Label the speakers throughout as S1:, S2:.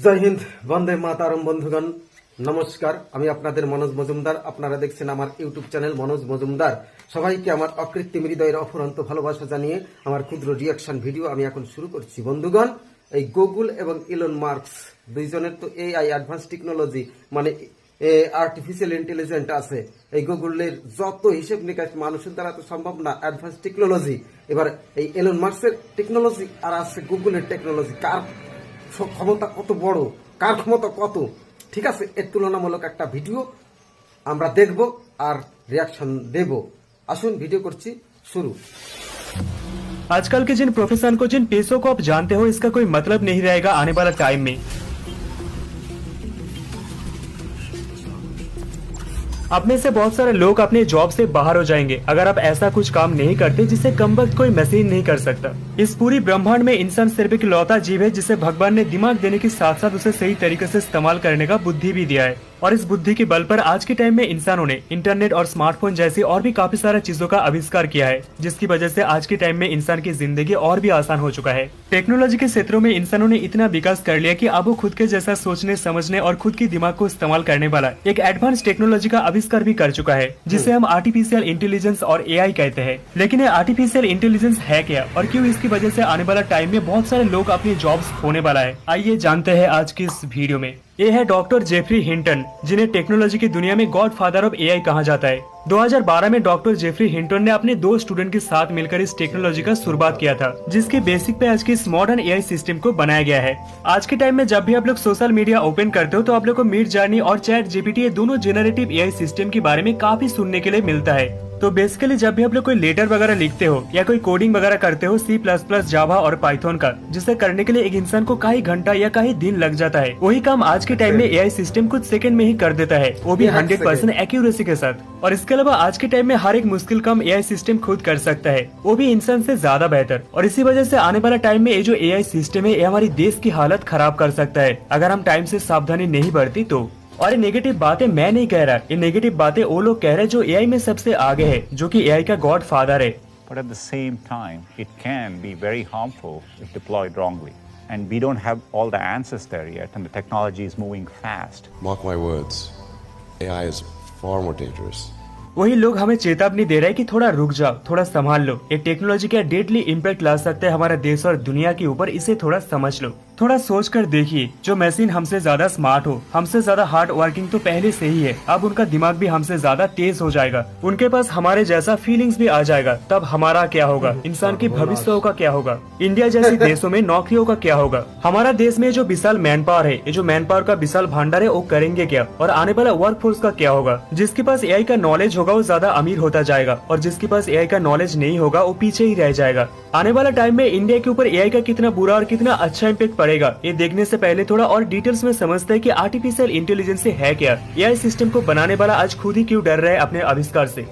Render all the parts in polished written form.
S1: জয় হিন্দ, বন্দে মাতারম। বন্ধুগণ নমস্কার, আমি আপনাদের মনোজ মজুমদার। আপনারা দেখছেন আমার ইউটিউব চ্যানেল মনোজ মজুমদার। সবাইকে আমার অকৃত্রিম হৃদয়ের অফুরন্ত ভালোবাসা জানিয়ে আমার ক্ষুদ্র রিয়াকশন ভিডিও আমি এখন শুরু করছি। বন্ধুগণ, এই গুগল এবং ইলন মার্কস দুইজনের তো এআই অ্যাডভান্স টেকনোলজি মানে আর্টিফিশিয়াল ইন্টেলিজেন্ট আছে। এই গুগলের যত হিসেব নিকাশ মানুষের দ্বারা তো সম্ভব না, অ্যাডভান্স টেকনোলজি। এবার এই ইলন মার্কসের টেকনোলজি আর আছে গুগলের টেকনোলজি, কার ক্ষমতা কত বড়, কার ক্ষমতা কত, ঠিক আছে, এর তুলনামূলক একটা ভিডিও আমরা দেখব আর রিয়াকশন দেব। আসুন ভিডিও করছি শুরু।
S2: आजकल के जिन प्रोफेशन को, जिन पेशों को आप जानते हो, इसका कोई मतलब नहीं रहेगा आने वाला टाइम में। अब में से बहुत सारे लोग अपने जॉब से बाहर हो जाएंगे अगर आप ऐसा कुछ काम नहीं करते जिसे कम वक्त कोई मशीन नहीं कर सकता। इस पूरी ब्रह्मांड में इंसान सिर्फ एक लौता जीव है जिसे भगवान ने दिमाग देने के साथ साथ उसे सही तरीके से इस्तेमाल करने का बुद्धि भी दिया है। और इस बुद्धि के बल पर आज के टाइम में इंसानों ने इंटरनेट और स्मार्टफोन जैसी और भी काफी सारे चीजों का आविष्कार किया है, जिसकी वजह से आज के टाइम में इंसान की जिंदगी और भी आसान हो चुका है। टेक्नोलॉजी के क्षेत्रों में इंसानों ने इतना विकास कर लिया कि अब वो खुद के जैसा सोचने, समझने और खुद की दिमाग को इस्तेमाल करने वाला एक एडवांस टेक्नोलॉजी का आविष्कार भी कर चुका है, जिसे हम आर्टिफिशियल इंटेलिजेंस और एआई कहते हैं। लेकिन ये आर्टिफिशियल इंटेलिजेंस है क्या और क्यों इसकी वजह से आने वाला टाइम में बहुत सारे लोग अपनी जॉब्स खोने वाला है, आइए जानते हैं आज की इस वीडियो में। ये है डॉक्टर जेफरी हिंटन, जिन्हें टेक्नोलॉजी की दुनिया में गॉड फादर ऑफ एआई कहा जाता है। 2012 में डॉक्टर जेफरी हिंटन ने अपने 2 स्टूडेंट के साथ मिलकर इस टेक्नोलॉजी का शुरुआत किया था, जिसके बेसिक पे आज के इस मॉडर्न एआई सिस्टम को बनाया गया है। आज के टाइम में जब भी आप लोग सोशल मीडिया ओपन करते हो तो आप लोग को मिड जर्नी और चैट जीपीटी ये दोनों जेनरेटिव एआई सिस्टम के बारे में काफी सुनने के लिए मिलता है। तो बेसिकली जब भी आप लोग कोई लेटर वगैरह लिखते हो या कोई कोडिंग वगैरह करते हो C++, जावा और पाइथन का, जिसे करने के लिए एक इंसान को कई घंटा या कई दिन लग जाता है, वही काम आज के टाइम में एआई सिस्टम कुछ सेकंड में ही कर देता है, वो भी 100% एक्यूरेसी के साथ। और इसके अलावा आज के टाइम में हर एक मुश्किल काम एआई सिस्टम खुद कर सकता है, वो भी इंसान से ज्यादा बेहतर। और इसी वजह से आने वाला टाइम में ये जो एआई सिस्टम है, ये हमारी देश की हालत खराब कर सकता है अगर हम टाइम से सावधानी नहीं बरती तो। और ये नेगेटिव बातें मैं नहीं कह रहा, ये नेगेटिव बातें वो लोग कह रहे हैं जो एआई में सबसे आगे है, जो कि एआई का गॉड फादर है।
S3: But at the same time, it can be very harmful if deployed wrongly. And we don't have all the answers there yet, and the technology is moving fast.
S4: Mark my words, AI is far more dangerous.
S2: वही लोग हमें चेतावनी दे रहे हैं कि थोड़ा रुक जाओ, थोड़ा संभाल लो, ये टेक्नोलॉजी का डेडली इम्पैक्ट ला सकता है हमारे देश और दुनिया के ऊपर, इसे थोड़ा समझ लो। थोड़ा सोच कर देखिए, जो मशीन हमसे ज्यादा स्मार्ट हो, हमसे ज्यादा हार्ड वर्किंग तो पहले से ही है, अब उनका दिमाग भी हमसे ज्यादा तेज हो जाएगा, उनके पास हमारे जैसा फीलिंग्स भी आ जाएगा, तब हमारा क्या होगा, इंसान के भविष्य का क्या होगा, इंडिया जैसे देशों में नौकरियों का क्या होगा, हमारा देश में जो विशाल मैन पावर है, ये जो मैन पावर का विशाल भंडार है, वो करेंगे क्या, और आने वाला वर्क फोर्स का क्या होगा। जिसके पास एआई का नॉलेज होगा वो ज्यादा अमीर होता जाएगा, और जिसके पास एआई का नॉलेज नहीं होगा वो पीछे ही रह जाएगा। आने वाला टाइम में इंडिया के ऊपर एआई का कितना बुरा और कितना अच्छा इम्पैक्ट पड़ेगा, ये देखने से पहले थोड़ा और डिटेल्स में समझते हैं कि आर्टिफिशियल इंटेलिजेंस से है क्या, एआई सिस्टम को बनाने वाला आज खुद ही क्यों डर रहा है अपने आविष्कार से।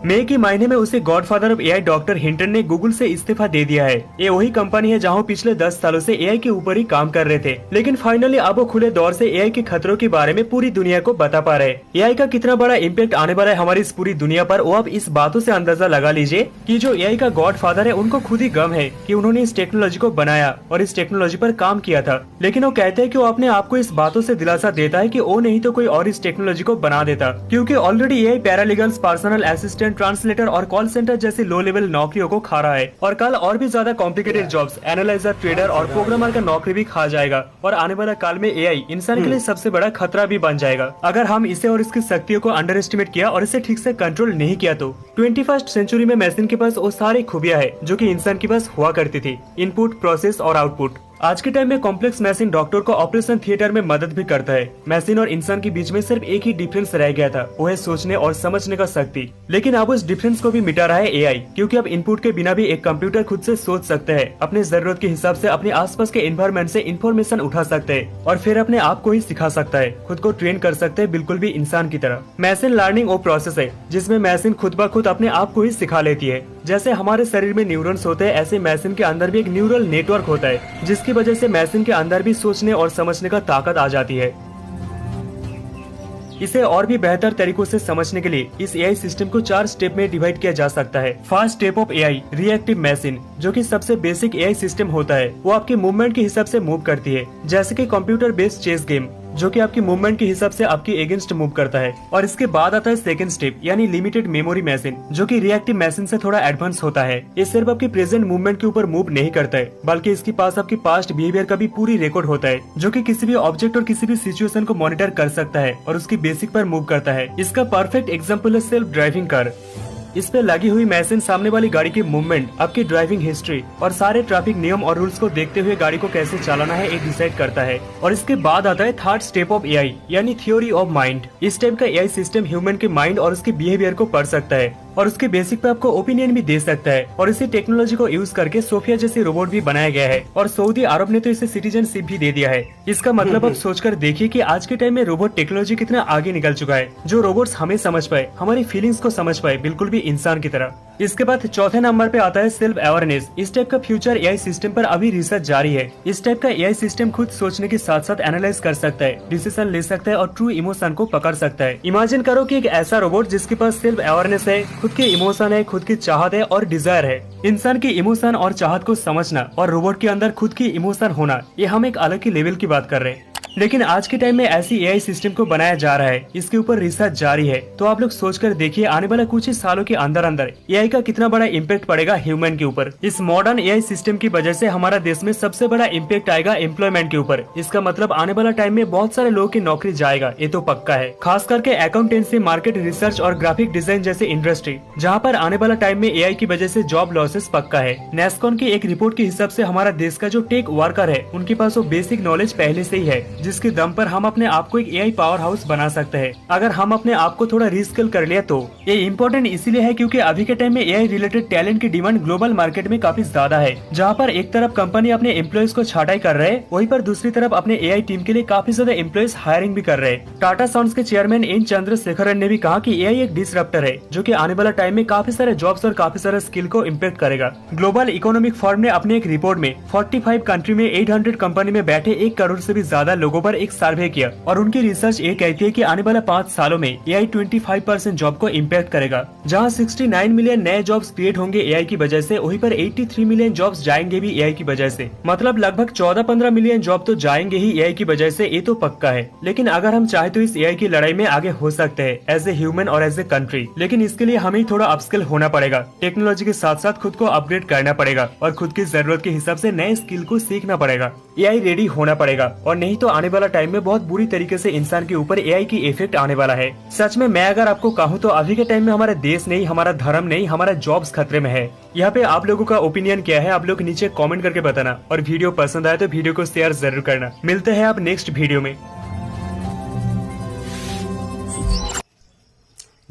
S2: मई के महीने में उसे godfather of AI doctor Hinton ने गूगल से इस्तीफा दे दिया है। ये वही कंपनी है जहां पिछले 10 सालों से एआई के ऊपर ही काम कर रहे थे, लेकिन फाइनली अब वो खुले दौर से एआई के खतरों के बारे में पूरी दुनिया को बता पा रहे हैं। एआई का कितना बड़ा इम्पैक्ट आने वाला है हमारी इस पूरी दुनिया पर, वो आप इस बातों से अंदाजा लगा लीजिए कि जो एआई का गॉडफादर है उनको खुद ही गम है कि उन्होंने इस टेक्नोलॉजी को बनाया और इस टेक्नोलॉजी पर काम किया था, लेकिन वो कहते हैं कि वो अपने आप को इस बातों से दिलासा देता है कि वो नहीं तो कोई और इस टेक्नोलॉजी को बना देता, क्योंकि already AI पैरालीगल्स, personal assistant, translator और कॉल सेंटर जैसे लो लेवल नौकरियों को खा रहा है, और कल और भी ज्यादा कॉम्प्लिकेटेड जॉब्स, एनालाइजर, ट्रेडर और प्रोग्रामर का नौकरी भी खा जाएगा। और आने वाला काल में एआई इंसान के लिए सबसे बड़ा खतरा भी बन जाएगा अगर हम इसे और इसकी शक्तियों को अंडर एस्टिमेट किया और इसे ठीक से कंट्रोल नहीं किया तो। 21st सेंचुरी में मशीन के पास वो सारी खूबियां है जो कि इंसान के पास हुआ करती थी, इनपुट, प्रोसेस और आउटपुट। आज के टाइम में कॉम्प्लेक्स मशीन डॉक्टर को ऑपरेशन थिएटर में मदद भी करता है। मशीन और इंसान के बीच में सिर्फ एक ही डिफरेंस रह गया था, वो है सोचने और समझने का शक्ति। लेकिन अब उस डिफरेंस को भी मिटा रहा है एआई, क्योंकि अब इनपुट के बिना भी एक कंप्यूटर खुद से सोच सकता है, अपने जरूरत के हिसाब से अपने आसपास के एनवायरनमेंट से इंफॉर्मेशन उठा सकता है और फिर अपने आप को ही सिखा सकता है, खुद को ट्रेन कर सकता है, बिल्कुल भी इंसान की तरह। मशीन लर्निंग वो प्रोसेस है जिसमें मशीन खुद ब खुद अपने आप को ही सिखा लेती है। जैसे हमारे शरीर में न्यूरॉन्स होते हैं, ऐसे मशीन के अंदर भी एक न्यूरल नेटवर्क होता है, जिसकी वजह से मशीन के अंदर भी सोचने और समझने का ताकत आ जाती है। इसे और भी बेहतर तरीकों से समझने के लिए इस एआई सिस्टम को 4 स्टेप में डिवाइड किया जा सकता है। First step of AI, reactive machine, जो कि सबसे बेसिक एआई सिस्टम होता है। वो आपके मूवमेंट के हिसाब से मूव करती है, जैसे कि कंप्यूटर बेस्ड चेस गेम, जो कि आपकी मूवमेंट के हिसाब से आपके अगेंस्ट मूव करता है। और इसके बाद आता है सेकंड स्टेप, यानी लिमिटेड मेमोरी मशीन, जो कि रिएक्टिव मशीन से थोड़ा एडवांस होता है। ये सिर्फ आपकी प्रेजेंट मूवमेंट के ऊपर मूव नहीं करता है, बल्कि इसके पास आपकी पास्ट बिहेवियर का भी पूरी रिकॉर्ड होता है, जो कि किसी भी ऑब्जेक्ट और किसी भी सिचुएशन को मॉनिटर कर सकता है और उसकी बेसिक पर मूव करता है। इसका परफेक्ट एग्जाम्पल है सेल्फ ड्राइविंग कार। इस पे लगी हुई मशीन सामने वाली गाड़ी की मूवमेंट, आपकी ड्राइविंग हिस्ट्री और सारे ट्रैफिक नियम और रूल्स को देखते हुए गाड़ी को कैसे चलाना है ये डिसाइड करता है। और इसके बाद आता है थर्ड स्टेप ऑफ एआई, यानी थ्योरी ऑफ माइंड। इस टाइप का एआई सिस्टम ह्यूमन के माइंड और उसके बिहेवियर को पढ़ सकता है और उसके बेसिक पे आपको ओपिनियन भी दे सकता है। और इसी टेक्नोलॉजी को यूज करके सोफिया जैसे रोबोट भी बनाया गया है और सऊदी अरब ने तो इसे सिटीजनशिप भी दे दिया है। इसका मतलब आप सोचकर देखिए कि आज के टाइम में रोबोट टेक्नोलॉजी कितना आगे निकल चुका है, जो रोबोट्स हमें समझ पाए, हमारी फीलिंग्स को समझ पाए, बिल्कुल भी इंसान की तरह। इसके बाद चौथे नंबर पे आता है सेल्फ अवेयरनेस। इस टाइप का फ्यूचर एआई सिस्टम पर अभी रिसर्च जारी है। इस टाइप का एआई सिस्टम खुद सोचने के साथ साथ एनालाइज कर सकता है, डिसीजन ले सकता है और ट्रू इमोशन को पकड़ सकता है। इमेजिन करो कि एक ऐसा रोबोट जिसके पास सेल्फ अवेयरनेस है, खुद के इमोशन है, खुद की चाहत है और डिजायर है। इंसान की इमोशन और चाहत को समझना और रोबोट के अंदर खुद की इमोशन होना, ये हम एक अलग ही लेवल की बात कर रहे हैं। लेकिन आज के टाइम में ऐसी एआई सिस्टम को बनाया जा रहा है, इसके ऊपर रिसर्च जारी है। तो आप लोग सोचकर देखिए आने वाला कुछ ही सालों के अंदर अंदर एआई का कितना बड़ा इम्पैक्ट पड़ेगा ह्यूमन के ऊपर। इस मॉडर्न एआई सिस्टम की वजह से हमारा देश में सबसे बड़ा इम्पैक्ट आएगा एम्प्लॉयमेंट के ऊपर। इसका मतलब आने वाला टाइम में बहुत सारे लोगों की नौकरी जाएगा, ये तो पक्का है। खास करके अकाउंटेंसी, मार्केट रिसर्च और ग्राफिक डिजाइन जैसे इंडस्ट्री, जहाँ पर आने वाला टाइम में एआई की वजह से जॉब लॉसेस पक्का है। नेस्कॉन की एक रिपोर्ट के हिसाब से हमारा देश का जो टेक वर्कर है, उनके पास वो बेसिक नॉलेज पहले से ही है, जिसके दम पर हम अपने आप को एक एआई पावर हाउस बना सकते हैं। अगर हम अपने आप को थोड़ा रीस्किल कर लिया तो। ये इम्पोर्टेंट इसीलिए है क्योंकि अभी के टाइम में एआई रिलेटेड टैलेंट की डिमांड ग्लोबल मार्केट में काफी ज्यादा है। जहाँ पर एक तरफ कंपनी अपने एम्प्लॉयज को छांटाई कर रहे हैं, वहीं पर दूसरी तरफ अपने एआई टीम के लिए काफी ज्यादा एम्प्लॉयज हायरिंग भी कर रहे हैं। टाटा सन्स के चेयरमैन एन चंद्रशेखरन ने भी कहा कि एआई एक डिसरप्टर है, जो कि आने वाला टाइम में काफी सारे जॉब्स और काफी सारे स्किल को इम्पैक्ट करेगा। ग्लोबल इकोनॉमिक फोरम ने अपने एक रिपोर्ट में 45 कंट्री में 800 कंपनी में बैठे 1 करोड़ से भी ज्यादा लोगों पर एक सर्वे किया और उनकी रिसर्च ये कहती है कि आने वाला 5 सालों में एआई 25% जॉब को इम्पैक्ट करेगा। जहां 69 मिलियन नए जॉब्स क्रिएट होंगे एआई की वजह से, वहीं पर 83 मिलियन जॉब्स जाएंगे भी एआई की वजह से। मतलब लगभग 14-15 मिलियन जॉब तो जाएंगे ही एआई की वजह से, ये तो पक्का है। लेकिन अगर हम चाहे तो इस एआई की लड़ाई में आगे हो सकते हैं एज ए ह्यूमन और एज ए कंट्री। लेकिन इसके लिए हमें थोड़ा अपस्किल होना पड़ेगा, टेक्नोलॉजी के साथ साथ खुद को अपग्रेड करना पड़ेगा और खुद की जरूरत के हिसाब से नए स्किल को सीखना पड़ेगा। एआई रेडी होना पड़ेगा, और नहीं तो आने वाला टाइम में बहुत बुरी तरीके से इंसान के ऊपर एआई की इफेक्ट आने वाला है। सच में मैं अगर आपको कहूँ तो अभी के टाइम में हमारा देश नहीं, हमारा धर्म नहीं, हमारा जॉब्स खतरे में है। यहाँ पे आप लोगों का ओपिनियन क्या है, आप लोग नीचे कमेंट करके बताना, और वीडियो पसंद आए तो वीडियो को शेयर जरूर करना। मिलते हैं आप नेक्स्ट वीडियो में।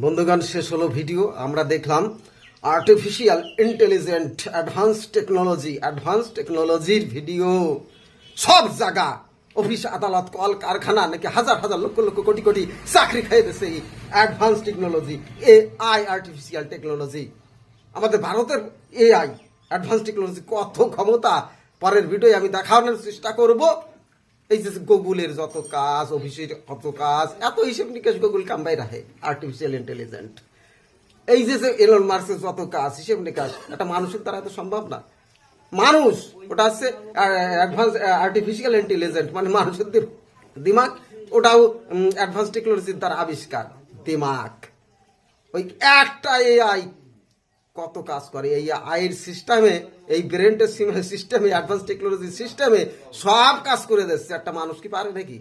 S1: বন্ধুগণ, শেষ হলো ভিডিও। আমরা দেখলাম আর্টিফিশিয়াল ইন্টেলিজেন্ট অ্যাডভান্স টেকনোলজির ভিডিও। সব জায়গা, অফিস, আদালত, কল কারখানা, নাকি হাজার হাজার লক্ষ লক্ষ কোটি কোটি চাকরি খেয়ে দিচ্ছে এই advance technology, AI, artificial technology. আমাদের ভারতের এআই অ্যাডভান্স টেকনোলজি কত ক্ষমতা, পরের ভিডিও আমি দেখানোর চেষ্টা করব। এই যে গুগলের যত কাজ, অফিসের কত কাজ, এত হিসেব নিকেশ গুগল কামবাই রাখে আর্টিফিশিয়াল ইন্টেলিজেন্ট। এই যে এলন মার্কসের যত কাজ, হিসেব নিকাশ, এটা মানুষের দ্বারা তো সম্ভব না। মানুষ, ওটা হচ্ছে অ্যাডভান্স আর্টিফিশিয়াল ইন্টেলিজেন্ট, মানে মানুষের দিমাগ, ওটাও অ্যাডভান্স টেকনোলজির দ্বারা আবিষ্কার দিমাগ। ওই একটা এআই কত কাজ করে, এই আইয়ের সিস্টেমে, এই ব্রেনটের সিস্টেমে, অ্যাডভান্স টেকনোলজি সিস্টেমে সব কাজ করে দিচ্ছে। একটা মানুষ কি পারে নাকি?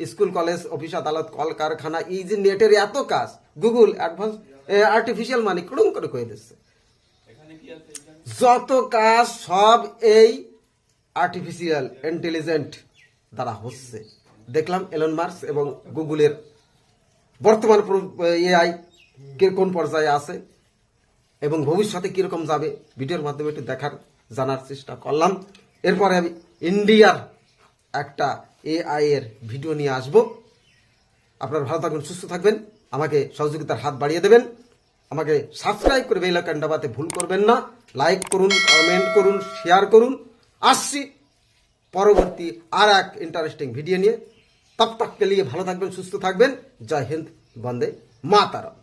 S1: স্কুল, কলেজ, অফিস, আদালত, কল কারখানা, এই যে নেটের এত কাজ, গুগল অ্যাডভান্স আর্টিফিশিয়াল মানে কুড়ুম করে দিচ্ছে। যত কাজ সব এই আর্টিফিশিয়াল ইন্টেলিজেন্ট দ্বারা হচ্ছে। দেখলাম এলন মার্কস এবং গুগলের বর্তমান এআই কোন পর্যায়ে আছে এবং ভবিষ্যতে কিরকম যাবে, ভিডিওর মাধ্যমে একটু জানার চেষ্টা করলাম। এরপরে আমি ইন্ডিয়ার একটা এআই এর ভিডিও নিয়ে আসব। আপনারা ভালো থাকবেন, সুস্থ থাকবেন, আমাকে সহযোগিতার হাত বাড়িয়ে দেবেন, আমাকে সাবস্ক্রাইব করে বেল আইকন দাবাতে ভুল করবেন না। লাইক করুন, কমেন্ট করুন, শেয়ার করুন। আসছি পরবর্তী আর এক ইন্টারেস্টিং ভিডিও নিয়ে। তব তক কে লিয়ে ভালো থাকবেন, সুস্থ থাকবেন। জয় হিন্দ, বন্দে মাতারম।